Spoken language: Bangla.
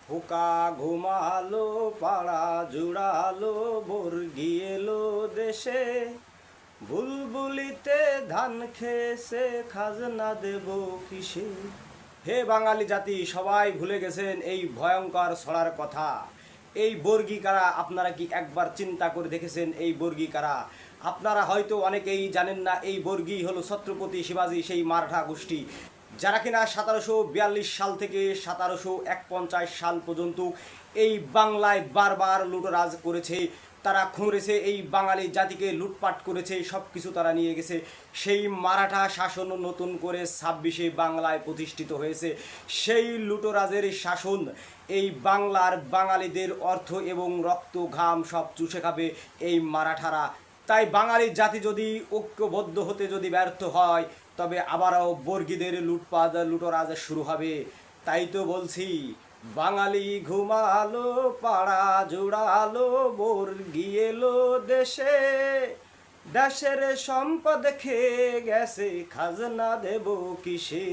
খোকা ঘুমালো পাড়া জুড়ালো বর্গি এলো দেশে, বুলবুলিতে ধান খেয়েছে খাজনা দেব কিসে। হে বাঙালি জাতি, সবাই ভুলে গেছেন এই ভয়ঙ্কর ছড়ার কথা। এই বর্গী কারা আপনারা কি একবার চিন্তা করে দেখেছেন? এই বর্গী কারা আপনারা হয়তো অনেকেই জানেন না। এই বর্গী হলো ছত্রপতি শিবাজী সেই মারাঠা গোষ্ঠী, যারা কিনা 1742 সাল থেকে 1751 সাল পর্যন্ত এই বাংলায় বারবার লুটরাজ করেছে। তারা খুঁড়েছে, এই বাঙালি জাতিকে লুটপাট করেছে, সব কিছু তারা নিয়ে গেছে। সেই মারাঠা শাসন নতুন করে 26-এ বাংলায় প্রতিষ্ঠিত হয়েছে। সেই লুটরাজের শাসন এই বাংলার বাঙালিদের অর্থ এবং রক্ত ঘাম সব চুষে খাবে এই মারাঠারা। তাই বাঙালি জাতি যদি ঐক্যবদ্ধ হতে যদি ব্যর্থ হয়, তবে আবারও বর্গীদের লুটপাট লুটরাজ শুরু হবে। তাই তো বলছি, বাঙালি ঘুমালো পাড়া জুড়ালো বর্গী এলো দেশে, দেশের সম্পদ খেয়ে গেছে খাজনা দেব কিসে।